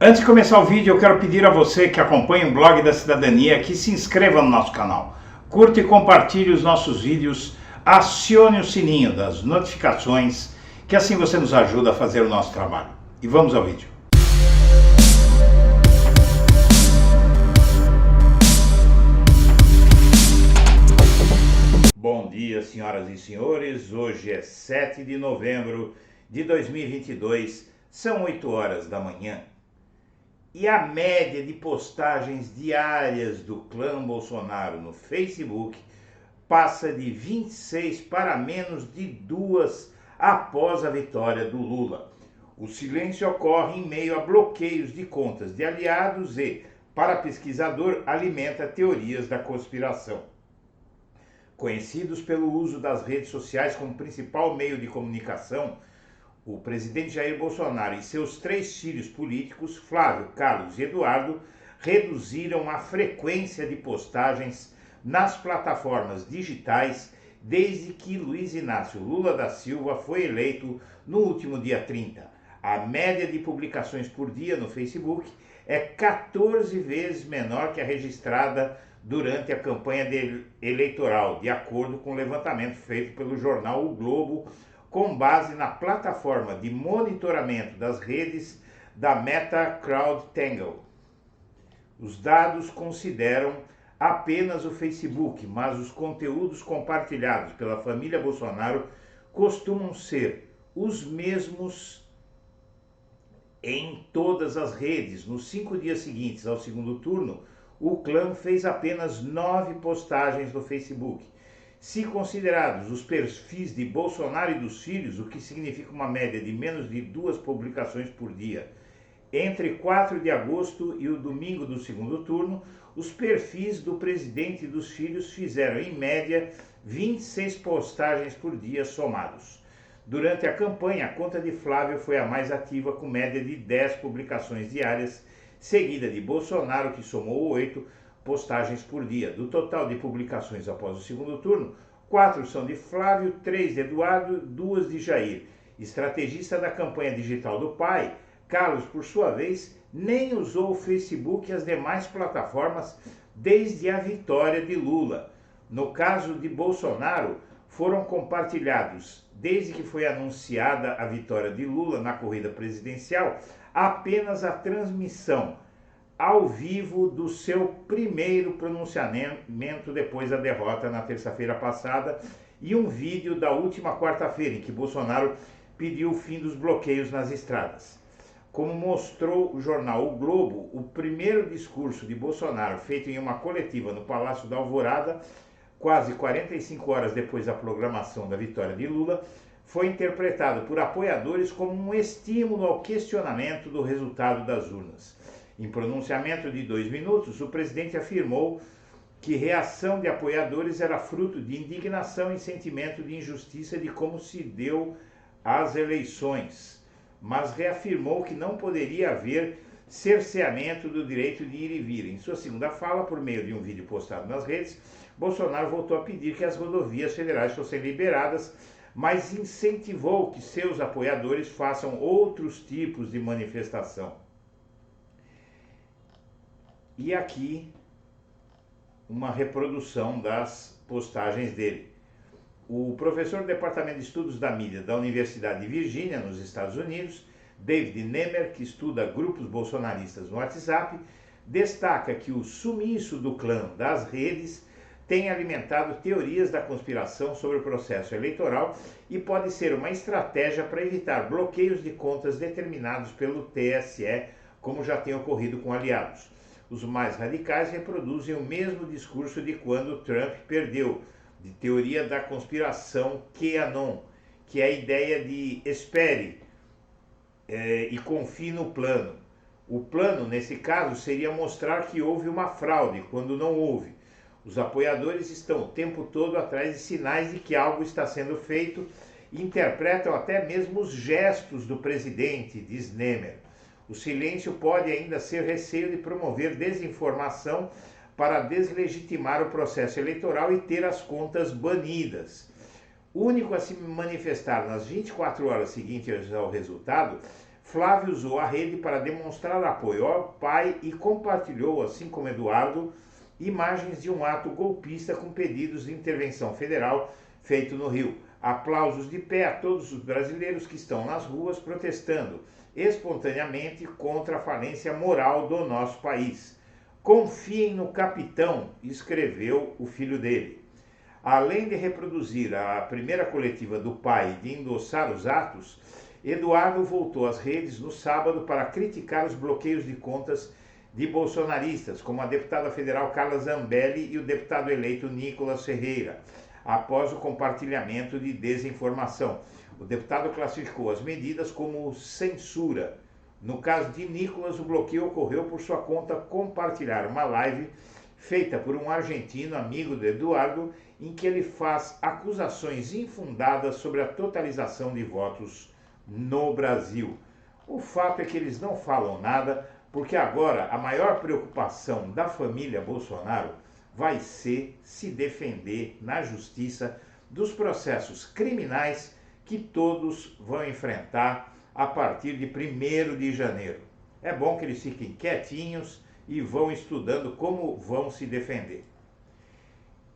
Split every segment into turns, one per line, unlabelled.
Antes de começar o vídeo, eu quero pedir a você que acompanha o Blog da Cidadania que se inscreva no nosso canal, curta e compartilhe os nossos vídeos, acione o sininho das notificações, que assim você nos ajuda a fazer o nosso trabalho. E vamos ao vídeo. Bom dia, senhoras e senhores. Hoje é 7 de novembro de 2022, são 8 horas da manhã. E a média de postagens diárias do clã Bolsonaro no Facebook passa de 26 para menos de 2 após a vitória do Lula. O silêncio ocorre em meio a bloqueios de contas de aliados e, para pesquisador, alimenta teorias da conspiração. Conhecidos pelo uso das redes sociais como principal meio de comunicação, o presidente Jair Bolsonaro e seus 3 filhos políticos, Flávio, Carlos e Eduardo, reduziram a frequência de postagens nas plataformas digitais desde que Luiz Inácio Lula da Silva foi eleito no último dia 30. A média de publicações por dia no Facebook é 14 vezes menor que a registrada durante a campanha eleitoral, de acordo com o levantamento feito pelo jornal O Globo, com base na plataforma de monitoramento das redes da Meta CrowdTangle. Os dados consideram apenas o Facebook, mas os conteúdos compartilhados pela família Bolsonaro costumam ser os mesmos em todas as redes. Nos 5 dias seguintes ao segundo turno, o clã fez apenas 9 postagens no Facebook. Se considerados os perfis de Bolsonaro e dos filhos, o que significa uma média de menos de 2 publicações por dia, entre 4 de agosto e o domingo do segundo turno, os perfis do presidente e dos filhos fizeram, em média, 26 postagens por dia somados. Durante a campanha, a conta de Flávio foi a mais ativa, com média de 10 publicações diárias, seguida de Bolsonaro, que somou 8 postagens por dia. Do total de publicações após o segundo turno, 4 são de Flávio, 3 de Eduardo, 2 de Jair. Estrategista da campanha digital do pai, Carlos, por sua vez, nem usou o Facebook e as demais plataformas desde a vitória de Lula. No caso de Bolsonaro, foram compartilhados, desde que foi anunciada a vitória de Lula na corrida presidencial, apenas a transmissão ao vivo do seu primeiro pronunciamento depois da derrota na terça-feira passada e um vídeo da última quarta-feira em que Bolsonaro pediu o fim dos bloqueios nas estradas. Como mostrou o jornal O Globo, o primeiro discurso de Bolsonaro, feito em uma coletiva no Palácio da Alvorada, quase 45 horas depois da proclamação da vitória de Lula, foi interpretado por apoiadores como um estímulo ao questionamento do resultado das urnas. Em pronunciamento de 2 minutos, o presidente afirmou que reação de apoiadores era fruto de indignação e sentimento de injustiça de como se deu as eleições, mas reafirmou que não poderia haver cerceamento do direito de ir e vir. Em sua segunda fala, por meio de um vídeo postado nas redes, Bolsonaro voltou a pedir que as rodovias federais fossem liberadas, mas incentivou que seus apoiadores façam outros tipos de manifestação. E aqui uma reprodução das postagens dele. O professor do Departamento de Estudos da Mídia da Universidade de Virgínia, nos Estados Unidos, David Nemer, que estuda grupos bolsonaristas no WhatsApp, destaca que o sumiço do clã das redes tem alimentado teorias da conspiração sobre o processo eleitoral e pode ser uma estratégia para evitar bloqueios de contas determinados pelo TSE, como já tem ocorrido com aliados. Os mais radicais reproduzem o mesmo discurso de quando Trump perdeu, de teoria da conspiração QAnon, que é a ideia de espere e confie no plano. O plano, nesse caso, seria mostrar que houve uma fraude, quando não houve. Os apoiadores estão o tempo todo atrás de sinais de que algo está sendo feito e interpretam até mesmo os gestos do presidente, diz Nemer. O silêncio pode ainda ser receio de promover desinformação para deslegitimar o processo eleitoral e ter as contas banidas. O único a se manifestar nas 24 horas seguintes ao resultado Flávio usou a rede para demonstrar apoio ao pai e compartilhou, assim como Eduardo, imagens de um ato golpista com pedidos de intervenção federal feito no Rio. Aplausos de pé a todos os brasileiros que estão nas ruas protestando espontaneamente contra a falência moral do nosso país. Confiem no capitão, escreveu o filho dele. Além de reproduzir a primeira coletiva do pai e de endossar os atos, Eduardo voltou às redes no sábado para criticar os bloqueios de contas de bolsonaristas, como a deputada federal Carla Zambelli e o deputado eleito Nicolas Ferreira, após o compartilhamento de desinformação. O deputado classificou as medidas como censura. No caso de Nicolas, o bloqueio ocorreu por sua conta compartilhar uma live feita por um argentino amigo de Eduardo, em que ele faz acusações infundadas sobre a totalização de votos no Brasil. O fato é que eles não falam nada, porque agora a maior preocupação da família Bolsonaro vai ser se defender na justiça dos processos criminais que todos vão enfrentar a partir de 1º de janeiro. É bom que eles fiquem quietinhos e vão estudando como vão se defender.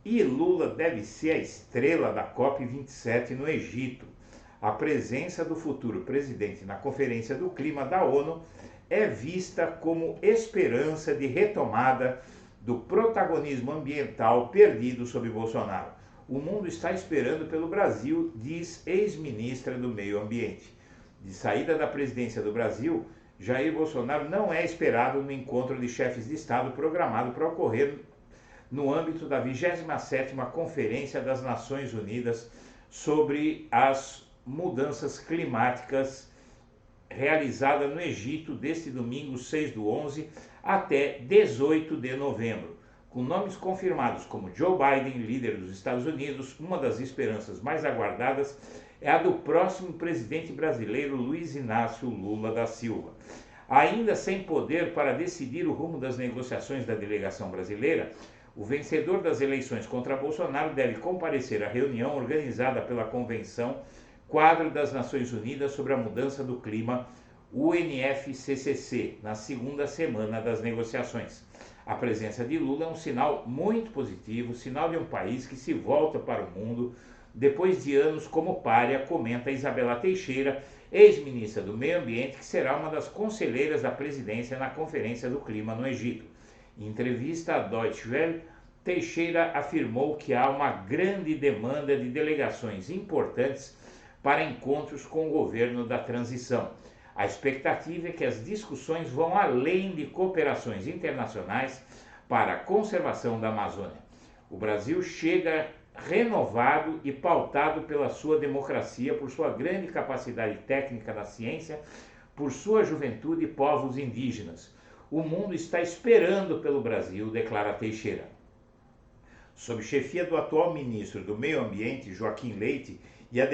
E Lula deve ser a estrela da COP27 no Egito. A presença do futuro presidente na Conferência do Clima da ONU é vista como esperança de retomada do protagonismo ambiental perdido sob Bolsonaro. O mundo está esperando pelo Brasil, diz ex-ministra do Meio Ambiente. De saída da presidência do Brasil, Jair Bolsonaro não é esperado no encontro de chefes de Estado programado para ocorrer no âmbito da 27ª Conferência das Nações Unidas sobre as mudanças climáticas, realizada no Egito deste domingo 6/11 até 18 de novembro. Com nomes confirmados como Joe Biden, líder dos Estados Unidos, uma das esperanças mais aguardadas é a do próximo presidente brasileiro Luiz Inácio Lula da Silva. Ainda sem poder para decidir o rumo das negociações da delegação brasileira, o vencedor das eleições contra Bolsonaro deve comparecer à reunião organizada pela Convenção Quadro das Nações Unidas sobre a Mudança do Clima, UNFCCC, na segunda semana das negociações. A presença de Lula é um sinal muito positivo, sinal de um país que se volta para o mundo depois de anos como pária, comenta Isabela Teixeira, ex-ministra do Meio Ambiente, que será uma das conselheiras da presidência na Conferência do Clima no Egito. Em entrevista à Deutsche Welle, Teixeira afirmou que há uma grande demanda de delegações importantes para encontros com o governo da transição. A expectativa é que as discussões vão além de cooperações internacionais para a conservação da Amazônia. O Brasil chega renovado e pautado pela sua democracia, por sua grande capacidade técnica na ciência, por sua juventude e povos indígenas. O mundo está esperando pelo Brasil, declara Teixeira. Sob chefia do atual ministro do Meio Ambiente, Joaquim Leite, e a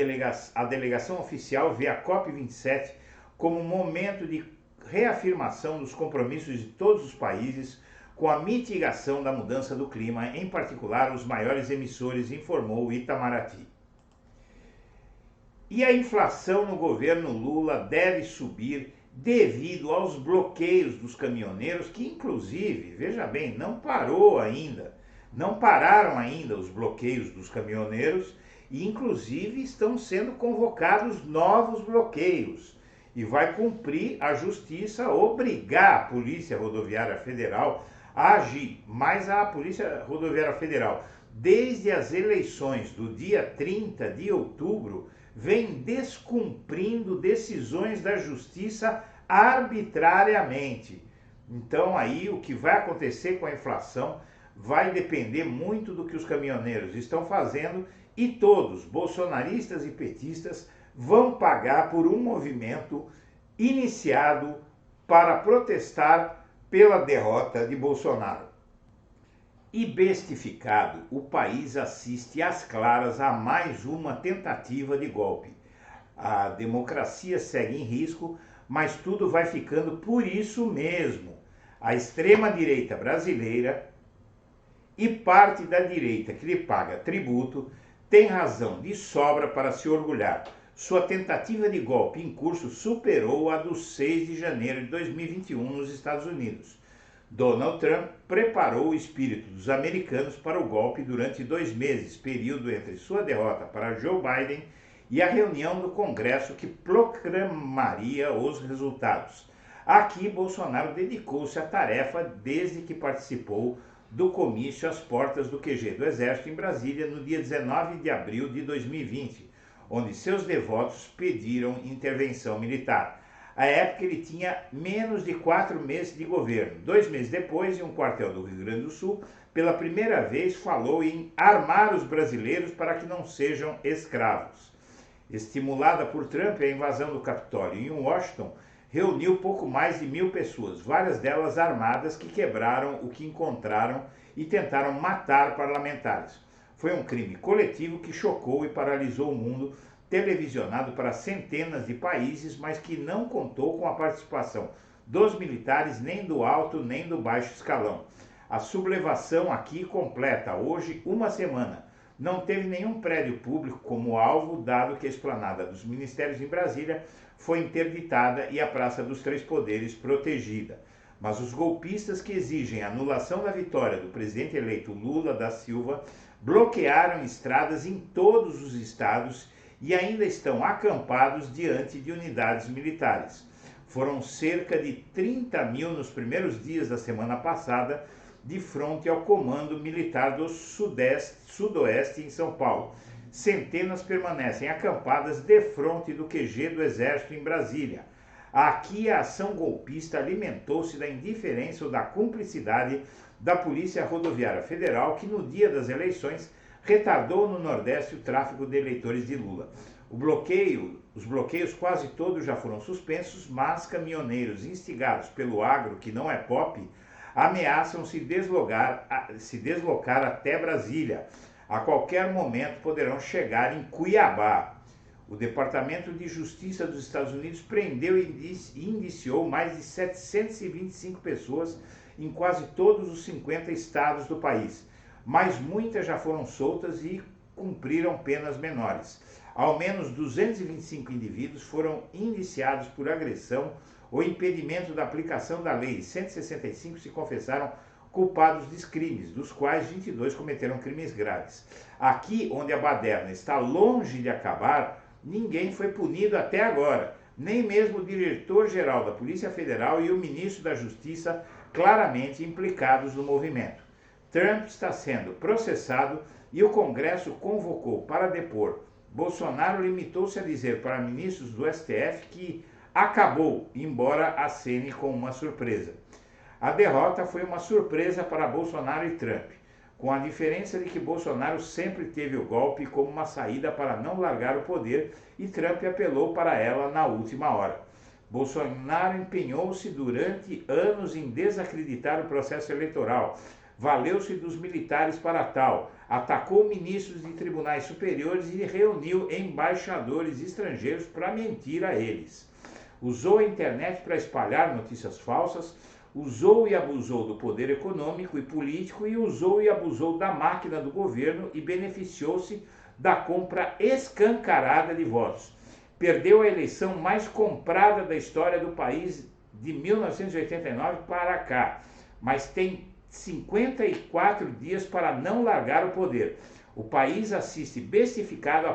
delegação oficial vê a COP27 como um momento de reafirmação dos compromissos de todos os países com a mitigação da mudança do clima, em particular os maiores emissores, informou o Itamaraty. E a inflação no governo Lula deve subir devido aos bloqueios dos caminhoneiros, que inclusive, veja bem, não pararam ainda os bloqueios dos caminhoneiros, e inclusive estão sendo convocados novos bloqueios. E vai cumprir a justiça obrigar a Polícia Rodoviária Federal a agir. Mas a Polícia Rodoviária Federal, desde as eleições do dia 30 de outubro, vem descumprindo decisões da justiça arbitrariamente. Então aí o que vai acontecer com a inflação vai depender muito do que os caminhoneiros estão fazendo, e todos, bolsonaristas e petistas, vão pagar por um movimento iniciado para protestar pela derrota de Bolsonaro. E bestificado, o país assiste às claras a mais uma tentativa de golpe. A democracia segue em risco, mas tudo vai ficando por isso mesmo. A extrema-direita brasileira e parte da direita que lhe paga tributo tem razão de sobra para se orgulhar. sua tentativa de golpe em curso superou a do 6 de janeiro de 2021 nos Estados Unidos. Donald Trump preparou o espírito dos americanos para o golpe durante 2 meses, período entre sua derrota para Joe Biden e a reunião do Congresso que proclamaria os resultados. Aqui, Bolsonaro dedicou-se à tarefa desde que participou do comício às portas do QG do Exército em Brasília no dia 19 de abril de 2020, onde seus devotos pediram intervenção militar. À época, ele tinha menos de 4 meses de governo. 2 meses depois, em um quartel do Rio Grande do Sul, pela primeira vez falou em armar os brasileiros para que não sejam escravos. Estimulada por Trump, a invasão do Capitólio em Washington reuniu pouco mais de 1.000 pessoas, várias delas armadas, que quebraram o que encontraram e tentaram matar parlamentares. Foi um crime coletivo que chocou e paralisou o mundo, televisionado para centenas de países, mas que não contou com a participação dos militares, nem do alto nem do baixo escalão. A sublevação aqui completa hoje uma semana. Não teve nenhum prédio público como alvo, dado que a esplanada dos ministérios em Brasília foi interditada e a Praça dos Três Poderes protegida. Mas os golpistas que exigem a anulação da vitória do presidente eleito Lula da Silva bloquearam estradas em todos os estados e ainda estão acampados diante de unidades militares. Foram cerca de 30.000 nos primeiros dias da semana passada, de frente ao Comando Militar do Sudoeste em São Paulo. Centenas permanecem acampadas de frente do QG do Exército em Brasília. Aqui a ação golpista alimentou-se da indiferença ou da cumplicidade da Polícia Rodoviária Federal, que no dia das eleições retardou no Nordeste o tráfego de eleitores de Lula. Os bloqueios quase todos já foram suspensos, mas caminhoneiros instigados pelo agro, que não é pop, ameaçam se deslocar até Brasília. A qualquer momento poderão chegar em Cuiabá. O Departamento de Justiça dos Estados Unidos prendeu e indiciou mais de 725 pessoas em quase todos os 50 estados do país, mas muitas já foram soltas e cumpriram penas menores. Ao menos 225 indivíduos foram indiciados por agressão ou impedimento da aplicação da Lei 165 se confessaram culpados de crimes, dos quais 22 cometeram crimes graves. Aqui, onde a baderna está longe de acabar, ninguém foi punido até agora, nem mesmo o diretor-geral da Polícia Federal e o ministro da Justiça, claramente implicados no movimento. Trump está sendo processado e o Congresso convocou para depor. Bolsonaro limitou-se a dizer para ministros do STF que acabou, embora acene com uma surpresa. A derrota foi uma surpresa para Bolsonaro e Trump, com a diferença de que Bolsonaro sempre teve o golpe como uma saída para não largar o poder e Trump apelou para ela na última hora. Bolsonaro empenhou-se durante anos em desacreditar o processo eleitoral, valeu-se dos militares para tal, atacou ministros de tribunais superiores e reuniu embaixadores estrangeiros para mentir a eles. Usou a internet para espalhar notícias falsas, usou e abusou do poder econômico e político e usou e abusou da máquina do governo e beneficiou-se da compra escancarada de votos. Perdeu a eleição mais comprada da história do país de 1989 para cá, mas tem 54 dias para não largar o poder. O país assiste bestificado à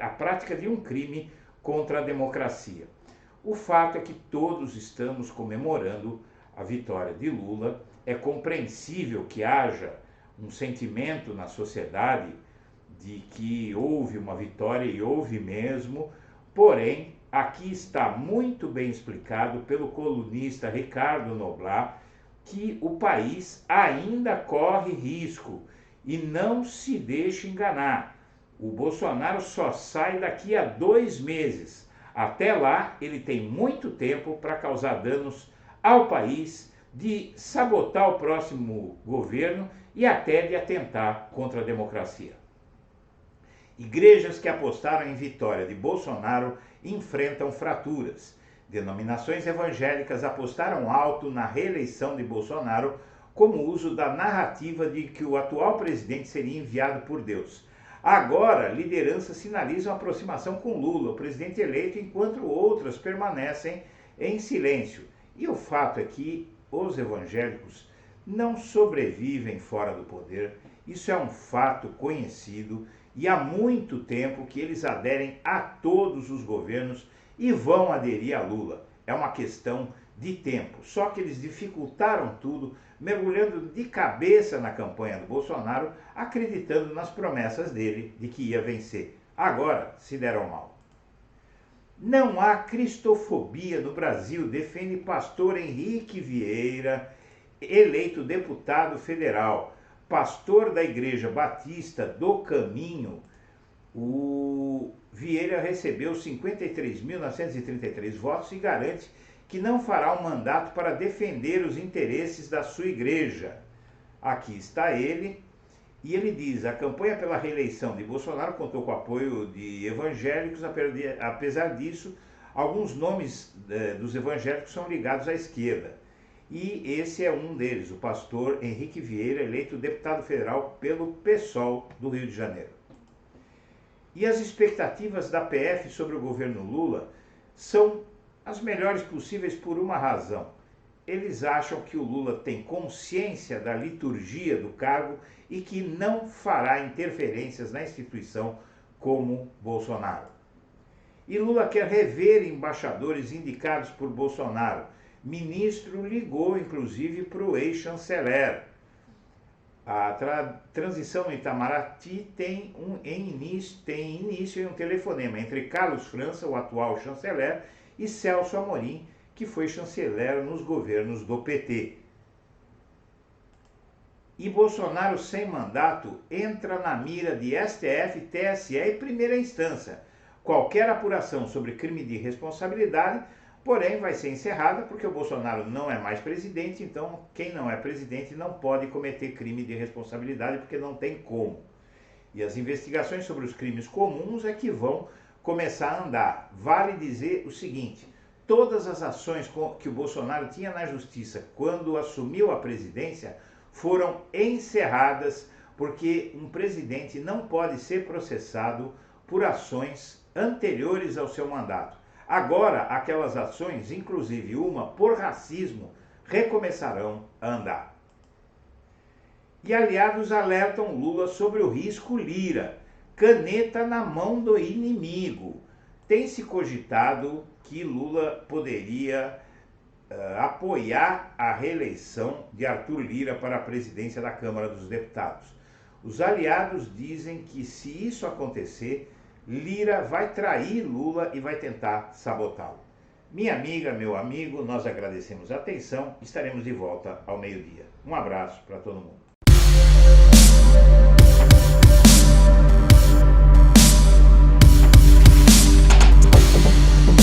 prática de um crime contra a democracia. O fato é que todos estamos comemorando a vitória de Lula. É compreensível que haja um sentimento na sociedade de que houve uma vitória, e houve mesmo, porém, aqui está muito bem explicado pelo colunista Ricardo Noblat que o país ainda corre risco e não se deixe enganar. O Bolsonaro só sai daqui a 2 meses. Até lá, ele tem muito tempo para causar danos ao país, de sabotar o próximo governo e até de atentar contra a democracia. Igrejas que apostaram em vitória de Bolsonaro enfrentam fraturas. Denominações evangélicas apostaram alto na reeleição de Bolsonaro como uso da narrativa de que o atual presidente seria enviado por Deus. Agora, lideranças sinalizam aproximação com Lula, o presidente eleito, enquanto outras permanecem em silêncio. E o fato é que os evangélicos não sobrevivem fora do poder. Isso é um fato conhecido e há muito tempo que eles aderem a todos os governos e vão aderir a Lula. É uma questão de tempo. Só que eles dificultaram tudo, mergulhando de cabeça na campanha do Bolsonaro, acreditando nas promessas dele de que ia vencer. Agora se deram mal. Não há cristofobia no Brasil, defende pastor Henrique Vieira, eleito deputado federal. Pastor da Igreja Batista do Caminho, o Vieira recebeu 53.933 votos e garante que não fará um mandato para defender os interesses da sua igreja. Aqui está ele, e ele diz: a campanha pela reeleição de Bolsonaro contou com o apoio de evangélicos, apesar disso, alguns nomes dos evangélicos são ligados à esquerda. E esse é um deles, o pastor Henrique Vieira, eleito deputado federal pelo PSOL do Rio de Janeiro. E as expectativas da PF sobre o governo Lula são as melhores possíveis por uma razão. Eles acham que o Lula tem consciência da liturgia do cargo e que não fará interferências na instituição como Bolsonaro. E Lula quer rever embaixadores indicados por Bolsonaro. Ministro ligou, inclusive, para o ex-chanceler. A transição no Itamaraty tem início em um telefonema entre Carlos França, o atual chanceler, e Celso Amorim, que foi chanceler nos governos do PT. E Bolsonaro, sem mandato, entra na mira de STF, TSE e primeira instância. Qualquer apuração sobre crime de responsabilidade, porém, vai ser encerrada porque o Bolsonaro não é mais presidente, então quem não é presidente não pode cometer crime de responsabilidade porque não tem como. E as investigações sobre os crimes comuns é que vão começar a andar. Vale dizer o seguinte: todas as ações que o Bolsonaro tinha na justiça quando assumiu a presidência foram encerradas, porque um presidente não pode ser processado por ações anteriores ao seu mandato. Agora, aquelas ações, inclusive uma por racismo, recomeçarão a andar. E aliados alertam Lula sobre o risco Lira. Caneta na mão do inimigo. Tem se cogitado que Lula poderia apoiar a reeleição de Arthur Lira para a presidência da Câmara dos Deputados. Os aliados dizem que, se isso acontecer, Lira vai trair Lula e vai tentar sabotá-lo. Minha amiga, meu amigo, nós agradecemos a atenção. Estaremos de volta ao meio-dia. Um abraço para todo mundo.